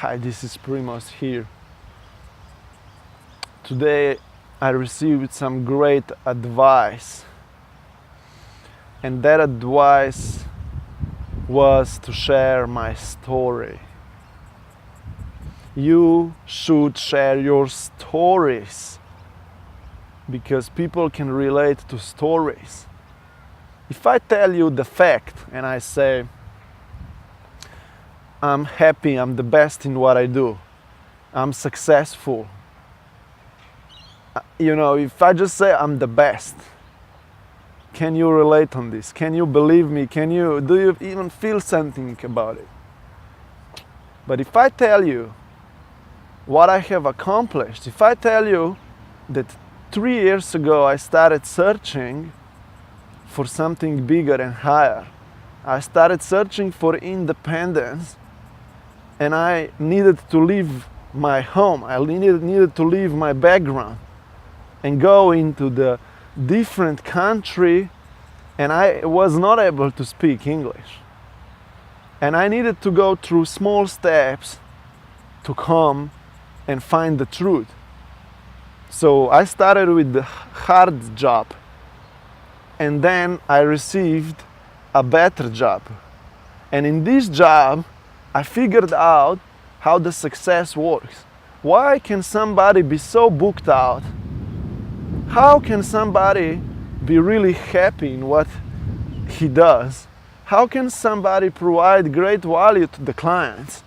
Hi, this is Primos here. Today I received some great advice, and that advice was to share my story. You should share your stories because people can relate to stories. If I tell you the fact and I say, I'm happy, I'm the best in what I do, I'm successful. If I just say I'm the best, can you relate on this? Can you believe me? Do you even feel something about it? But if I tell you what I have accomplished, if I tell you that 3 years ago I started searching for something bigger and higher, I started searching for independence, and I needed to leave my home, I needed to leave my background and go into the different country, and I was not able to speak English. And I needed to go through small steps to come and find the truth. So I started with the hard job, and then I received a better job. And in this job, I figured out how the success works. Why can somebody be so booked out? How can somebody be really happy in what he does? How can somebody provide great value to the clients?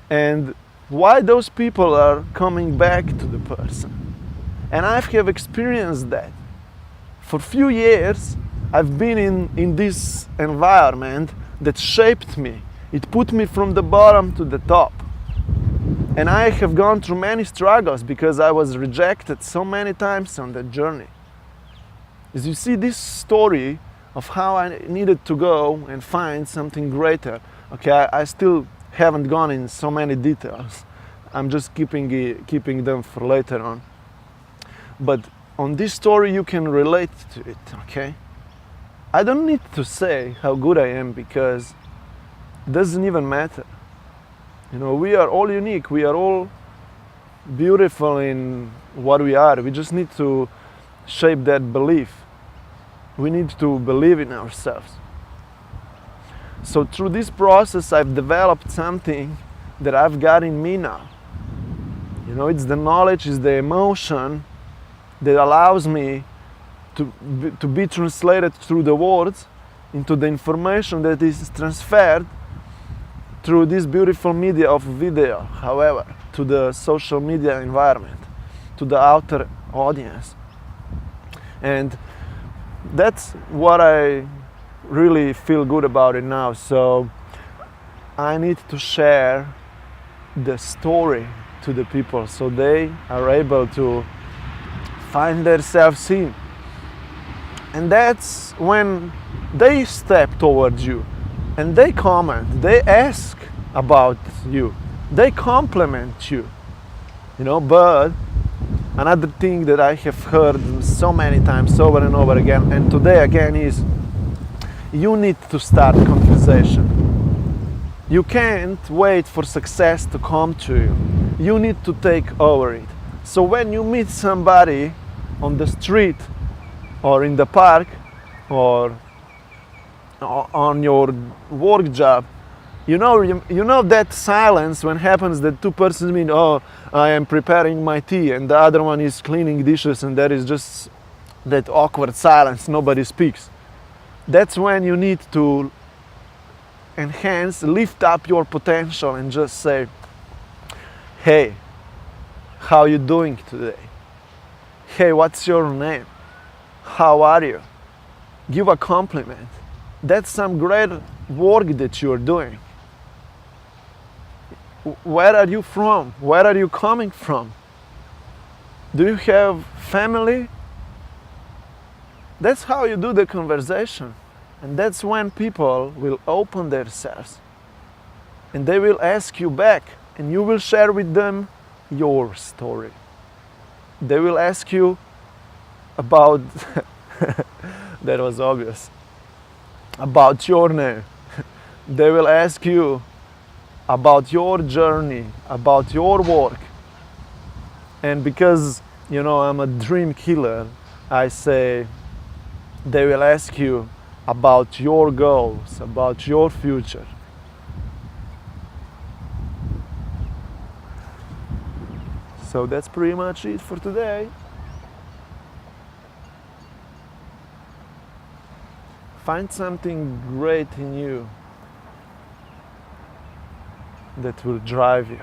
And why those people are coming back to the person? And I have experienced that. For a few years, I've been in this environment that shaped me. It put me from the bottom to the top. And I have gone through many struggles because I was rejected so many times on that journey. As you see, this story of how I needed to go and find something greater. Okay, I still haven't gone in so many details. I'm just keeping them for later on. But on this story you can relate to it, okay? I don't need to say how good I am because it doesn't even matter. We are all unique, we are all beautiful in what we are. We just need to shape that belief. We need to believe in ourselves. So through this process I've developed something that I've got in me now. It's the knowledge, it's the emotion that allows me to be translated through the words into the information that is transferred through this beautiful media of video, however, to the social media environment, to the outer audience. And that's what I really feel good about it now. So I need to share the story to the people so they are able to find themselves in. And that's when they step towards you and they comment, they ask about you, they compliment you. But another thing that I have heard so many times over and over again, and today again, is you need to start conversation. You can't wait for success to come to you. You need to take over it. So when you meet somebody on the street or in the park or on your work job, you know that silence when happens that two persons mean, oh, I am preparing my tea, and the other one is cleaning dishes, and there is just that awkward silence, nobody speaks. That's when you need to lift up your potential and just say, hey, how you doing today? Hey, what's your name? How are you? Give a compliment. That's some great work that you're doing. Where are you from? Where are you coming from? Do you have family? That's how you do the conversation. And that's when people will open themselves. And they will ask you back, and you will share with them your story. They will ask you about, that was obvious, about your name. They will ask you about your journey, about your work. And because, you know, I'm a dream killer, I say they will ask you about your goals, about your future. So that's pretty much it for today. Find something great in you that will drive you.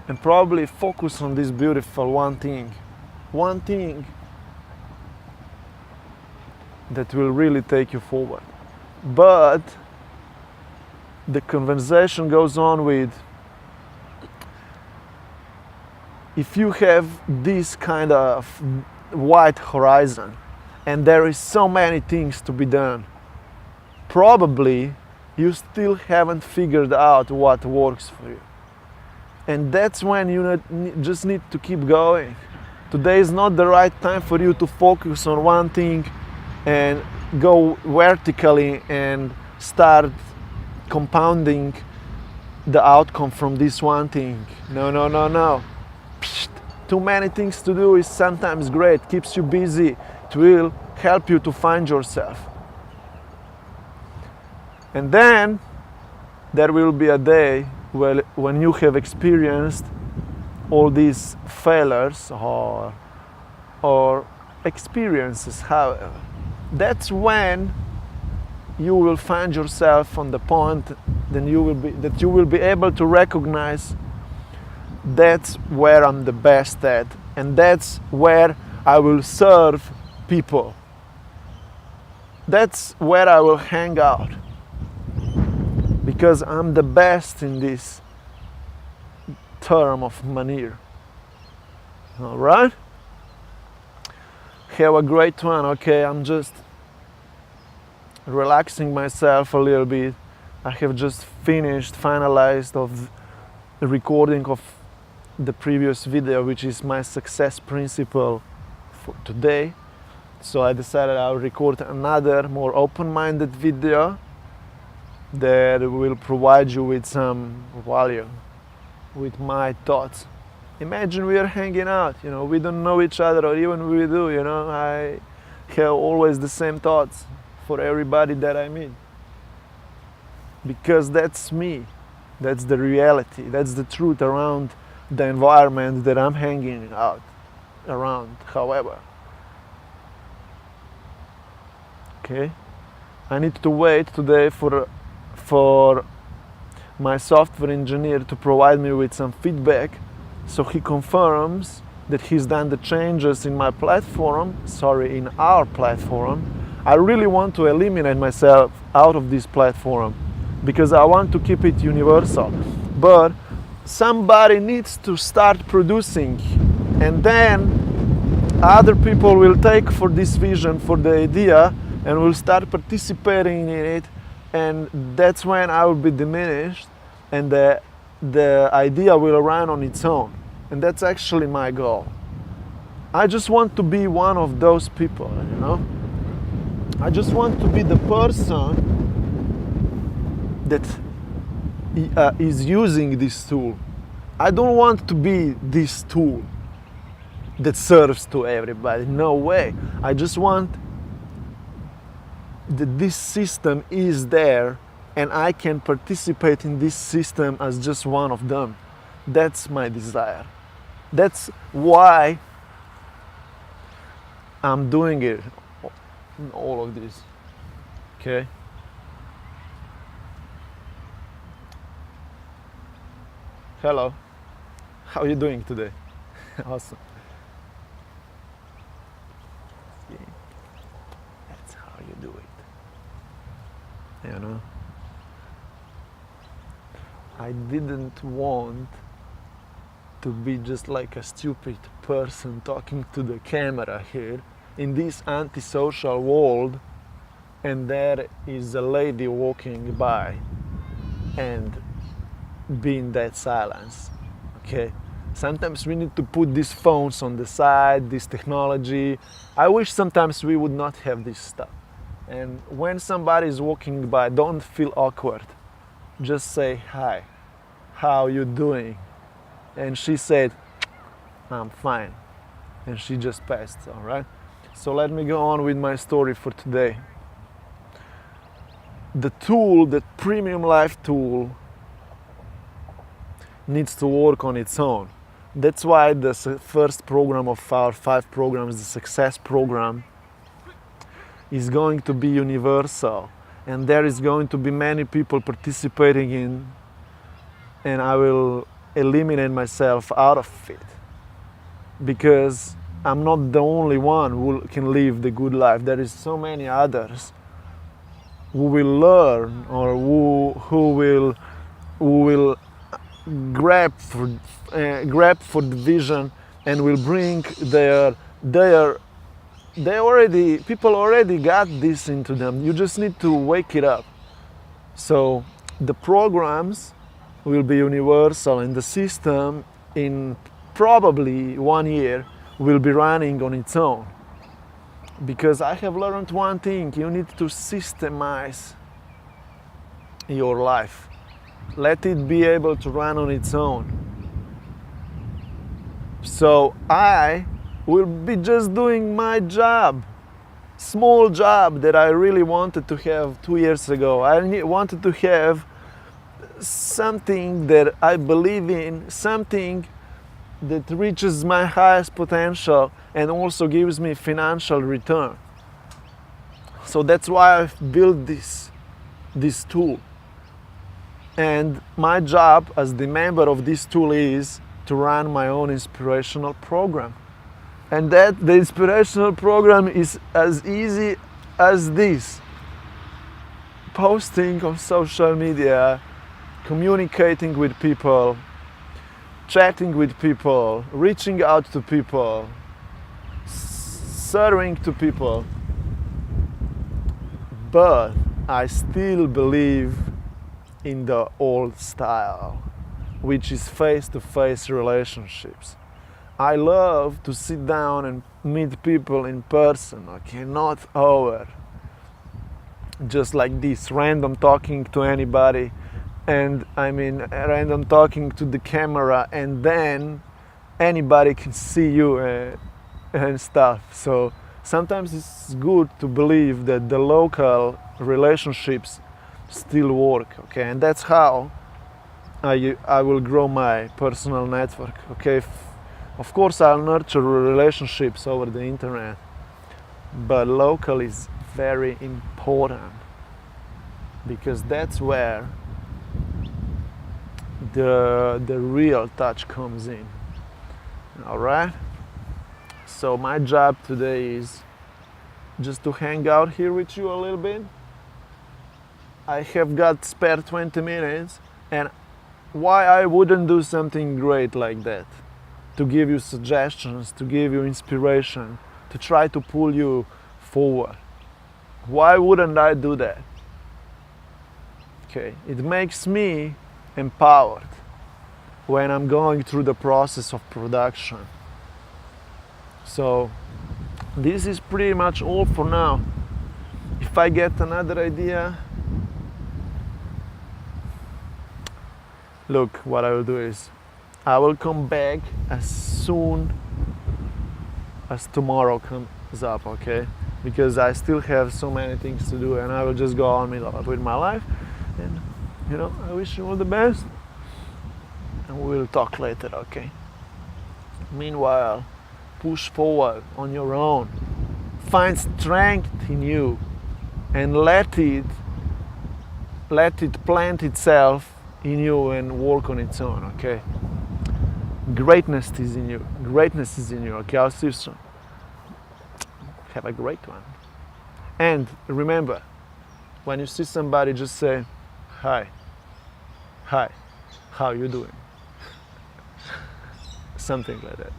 And probably focus on this beautiful one thing that will really take you forward. But the conversation goes on with, if you have this kind of wide horizon and there is so many things to be done, probably you still haven't figured out what works for you. And that's when you just need to keep going. Today is not the right time for you to focus on one thing and go vertically and start compounding the outcome from this one thing. No. Too many things to do is sometimes great, keeps you busy, it will help you to find yourself. And then there will be a day when you have experienced all these failures or experiences, however. That's when you will find yourself on the point that you will be able to recognize that's where I'm the best at, and that's where I will serve people. That's where I will hang out, because I'm the best in this term of manir. All right? Have a great one. Okay, I'm just relaxing myself a little bit. I have just finalized of the recording of the previous video, which is my success principle for today. So I decided I'll record another more open-minded video that will provide you with some value, with my thoughts. Imagine we are hanging out, you know, we don't know each other, or even we do, you know, I have always the same thoughts for everybody that I meet. Because that's me, that's the reality, that's the truth around the environment that I'm hanging out around, however. Okay? I need to wait today for my software engineer to provide me with some feedback, so he confirms that he's done the changes in my platform, in our platform. I really want to eliminate myself out of this platform because I want to keep it universal. But somebody needs to start producing, and then other people will take for this vision, for the idea, and will start participating in it, and that's when I will be diminished and the idea will run on its own. And that's actually my goal. I just want to be one of those people, you know? I just want to be the person that is using this tool. I don't want to be this tool that serves to everybody. No way. I just want that this system is there and I can participate in this system as just one of them. That's my desire. That's why I'm doing it, all of this. Okay? Hello. How are you doing today? Awesome. See? That's how you do it. You know? I didn't want to be just like a stupid person talking to the camera here in this antisocial world, and there is a lady walking by and be in that silence. Okay? Sometimes we need to put these phones on the side, this technology. I wish sometimes we would not have this stuff. And when somebody is walking by, don't feel awkward. Just say hi. how you doing? And she said, I'm fine. And she just passed, all right? So let me go on with my story for today. The tool, the premium life tool, needs to work on its own. That's why the first program of our 5 programs, the success program, is going to be universal. And there is going to be many people participating in, and I will eliminate myself out of it. Because I'm not the only one who can live the good life. There is so many others who will learn, or who will grab for the vision, and will bring people already got this into them. You just need to wake it up. So the programs will be universal, and the system in probably 1 year will be running on its own. Because I have learned one thing: you need to systemize your life. Let it be able to run on its own. So I will be just doing my job, small job that I really wanted to have 2 years ago. I wanted to have something that I believe in, something that reaches my highest potential and also gives me financial return. So that's why I've built this tool. And my job as the member of this tool is to run my own inspirational program. And that the inspirational program is as easy as this: posting on social media, communicating with people, chatting with people, reaching out to people, serving to people. But I still believe in the old style, which is face-to-face relationships. I love to sit down and meet people in person, okay, not over just like this, random talking to anybody, and I mean random talking to the camera, and then anybody can see you and stuff. So sometimes it's good to believe that the local relationships still work, okay, and that's how I will grow my personal network, okay. Of course, I'll nurture relationships over the internet, but local is very important, because that's where the real touch comes in. All right? So my job today is just to hang out here with you a little bit. I have got spare 20 minutes, and why I wouldn't do something great like that? To give you suggestions, to give you inspiration, to try to pull you forward. Why wouldn't I do that? Okay, it makes me empowered when I'm going through the process of production. So this is pretty much all for now. If I get another idea, look, what I will do is I will come back as soon as tomorrow comes up, okay? Because I still have so many things to do, and I will just go on with my life. And, you know, I wish you all the best. And we'll talk later, okay? Meanwhile, push forward on your own. Find strength in you, and let it plant itself in you and work on its own, okay? Greatness is in you. Greatness is in you. Okay, I'll see you soon. Have a great one. And remember, when you see somebody, just say, hi. Hi. How you doing? Something like that.